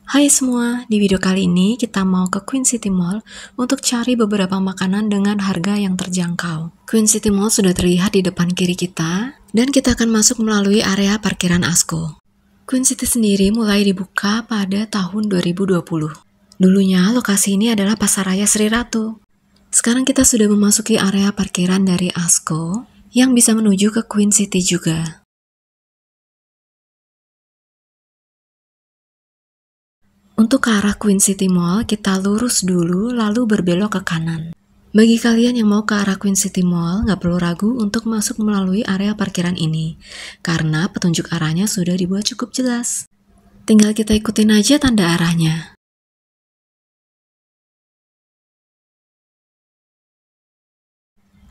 Hai semua, di video kali ini kita mau ke Queen City Mall untuk cari beberapa makanan dengan harga yang terjangkau. Queen City Mall sudah terlihat di depan kiri kita, dan kita akan masuk melalui area parkiran Asko. Queen City sendiri mulai dibuka pada tahun 2020. Dulunya lokasi ini adalah Pasar Raya Sri Ratu. Sekarang kita sudah memasuki area parkiran dari Asko yang bisa menuju ke Queen City juga. Untuk ke arah Queen City Mall, kita lurus dulu lalu berbelok ke kanan. Bagi kalian yang mau ke arah Queen City Mall, nggak perlu ragu untuk masuk melalui area parkiran ini, karena petunjuk arahnya sudah dibuat cukup jelas. Tinggal kita ikutin aja tanda arahnya.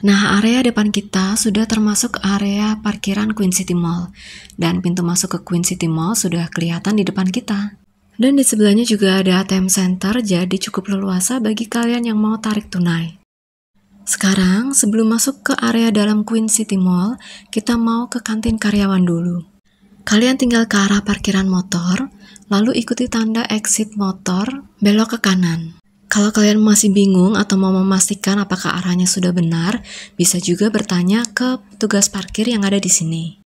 Nah, area depan kita sudah termasuk area parkiran Queen City Mall, dan pintu masuk ke Queen City Mall sudah kelihatan di depan kita. Dan di sebelahnya juga ada ATM Center, jadi cukup leluasa bagi kalian yang mau tarik tunai. Sekarang, sebelum masuk ke area dalam Queen City Mall, kita mau ke kantin karyawan dulu. Kalian tinggal ke arah parkiran motor, lalu ikuti tanda exit motor, belok ke kanan. Kalau kalian masih bingung atau mau memastikan apakah arahnya sudah benar, bisa juga bertanya ke petugas parkir yang ada di sini.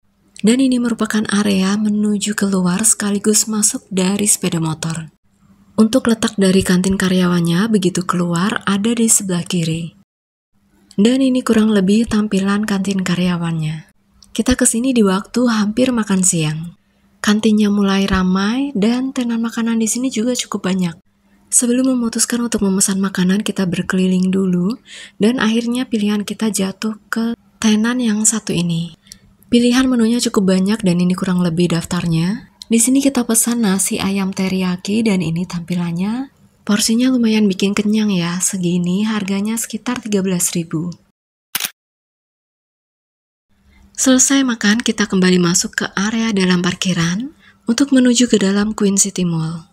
Dan ini merupakan area menuju keluar sekaligus masuk dari sepeda motor. Untuk letak dari kantin karyawannya begitu keluar ada di sebelah kiri. Dan ini kurang lebih tampilan kantin karyawannya. Kita kesini di waktu hampir makan siang. Kantinnya mulai ramai dan tenan makanan di sini juga cukup banyak. Sebelum memutuskan untuk memesan makanan, kita berkeliling dulu dan akhirnya pilihan kita jatuh ke tenan yang satu ini. Pilihan menunya cukup banyak dan ini kurang lebih daftarnya. Di sini kita pesan nasi ayam teriyaki dan ini tampilannya. Porsinya lumayan bikin kenyang ya, segini harganya sekitar 13.000. Selesai makan, kita kembali masuk ke area dalam parkiran untuk menuju ke dalam Queen City Mall.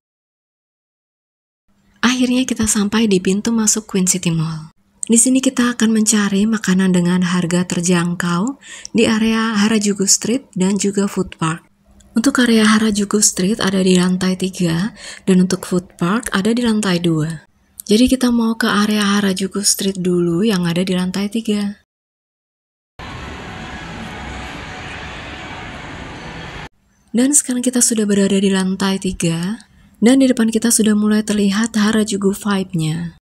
Akhirnya kita sampai di pintu masuk Queen City Mall. Di sini kita akan mencari makanan dengan harga terjangkau di area Harajuku Street dan juga Food Park. Untuk area Harajuku Street ada di lantai 3 dan untuk Food Park ada di lantai 2. Jadi kita mau ke area Harajuku Street dulu yang ada di lantai 3. Dan sekarang kita sudah berada di lantai 3 dan di depan kita sudah mulai terlihat Harajuku vibe-nya.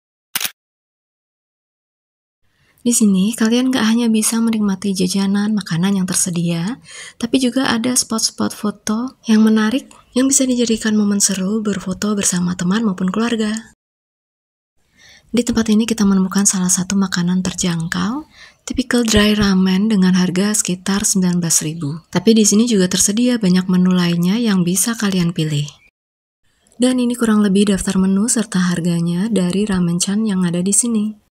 Di sini, kalian gak hanya bisa menikmati jajanan, makanan yang tersedia, tapi juga ada spot-spot foto yang menarik yang bisa dijadikan momen seru berfoto bersama teman maupun keluarga. Di tempat ini kita menemukan salah satu makanan terjangkau, typical dry ramen dengan harga sekitar 19.000. Tapi di sini juga tersedia banyak menu lainnya yang bisa kalian pilih. Dan ini kurang lebih daftar menu serta harganya dari Ramen-chan yang ada di sini.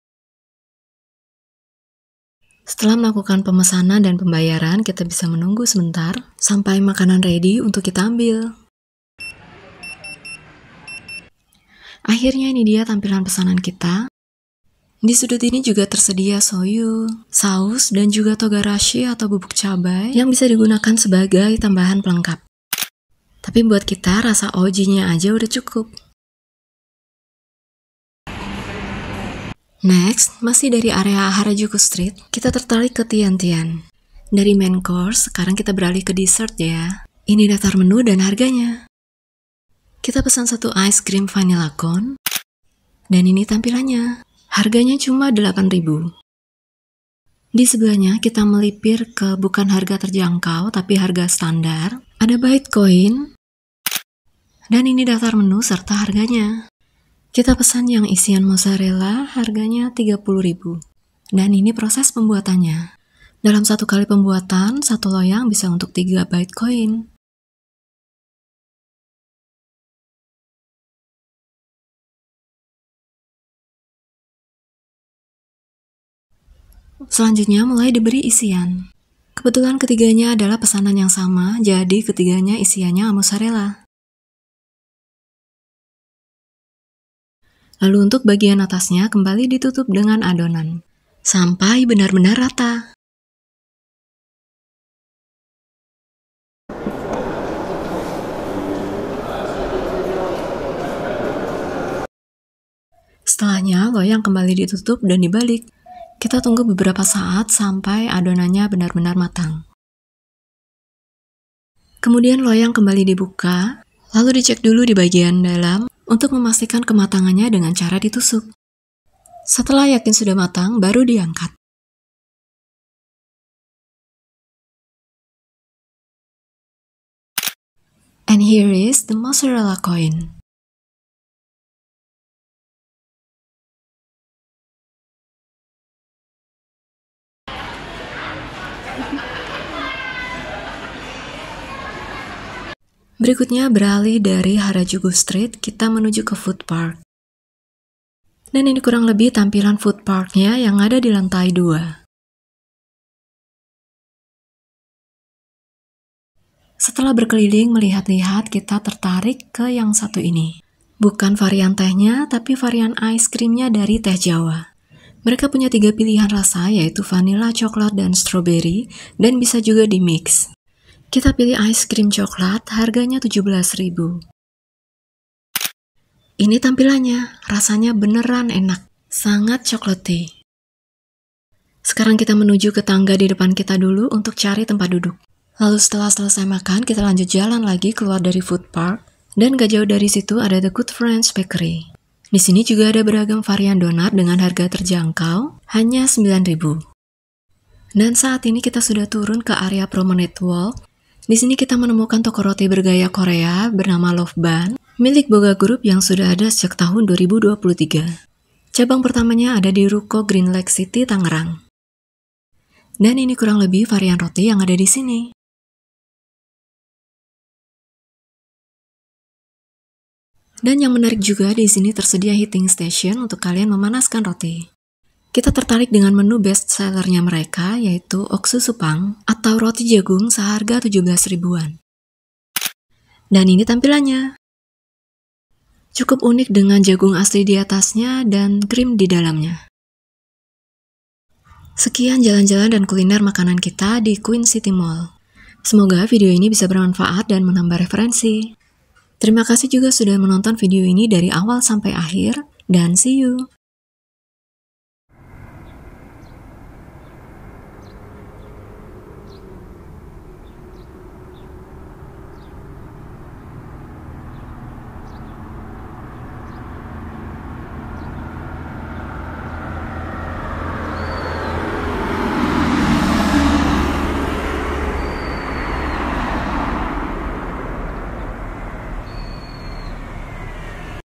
Setelah melakukan pemesanan dan pembayaran, kita bisa menunggu sebentar sampai makanan ready untuk kita ambil. Akhirnya ini dia tampilan pesanan kita. Di sudut ini juga tersedia soyu, saus, dan juga togarashi atau bubuk cabai yang bisa digunakan sebagai tambahan pelengkap. Tapi buat kita, rasa OG-nya aja udah cukup. Next, masih dari area Harajuku Street, kita tertarik ke Tian-Tian. Dari main course, sekarang kita beralih ke dessert ya. Ini daftar menu dan harganya. Kita pesan satu ice cream vanilla cone, dan ini tampilannya. Harganya cuma 8.000. Di sebelahnya kita melipir ke bukan harga terjangkau, tapi harga standar. Ada Bitcoin, dan ini daftar menu serta harganya. Kita pesan yang isian mozzarella, harganya 30.000. Dan ini proses pembuatannya. Dalam satu kali pembuatan, satu loyang bisa untuk 3 Bitcoin. Selanjutnya mulai diberi isian. Kebetulan ketiganya adalah pesanan yang sama, jadi ketiganya isiannya mozzarella. Lalu untuk bagian atasnya kembali ditutup dengan adonan, sampai benar-benar rata. Setelahnya, loyang kembali ditutup dan dibalik. Kita tunggu beberapa saat sampai adonannya benar-benar matang. Kemudian loyang kembali dibuka, lalu dicek dulu di bagian dalam untuk memastikan kematangannya dengan cara ditusuk. Setelah yakin sudah matang, baru diangkat. And here is the mozzarella coin. Berikutnya beralih dari Harajuku Street, kita menuju ke Food Park. Dan ini kurang lebih tampilan Food Parknya yang ada di lantai 2. Setelah berkeliling melihat-lihat, kita tertarik ke yang satu ini. Bukan varian tehnya, tapi varian ice creamnya dari teh Jawa. Mereka punya 3 pilihan rasa, yaitu vanilla, coklat, dan strawberry, dan bisa juga di-mix. Kita pilih ice cream coklat, harganya 17.000. Ini tampilannya, rasanya beneran enak, sangat coklati. Sekarang kita menuju ke tangga di depan kita dulu untuk cari tempat duduk. Lalu setelah selesai makan, kita lanjut jalan lagi keluar dari Food Park, dan gak jauh dari situ ada The Good Friends Bakery. Di sini juga ada beragam varian donat dengan harga terjangkau, hanya 9.000. Dan saat ini kita sudah turun ke area Promenade Walk. Di sini kita menemukan toko roti bergaya Korea bernama Love Bun, milik Boga Group yang sudah ada sejak tahun 2023. Cabang pertamanya ada di Ruko Green Lake City, Tangerang. Dan ini kurang lebih varian roti yang ada di sini. Dan yang menarik juga, di sini tersedia heating station untuk kalian memanaskan roti. Kita tertarik dengan menu best sellernya mereka, yaitu Oksu Supang atau roti jagung seharga 17.000-an. Dan ini tampilannya. Cukup unik dengan jagung asli di atasnya dan krim di dalamnya. Sekian jalan-jalan dan kuliner makanan kita di Queen City Mall. Semoga video ini bisa bermanfaat dan menambah referensi. Terima kasih juga sudah menonton video ini dari awal sampai akhir, dan see you!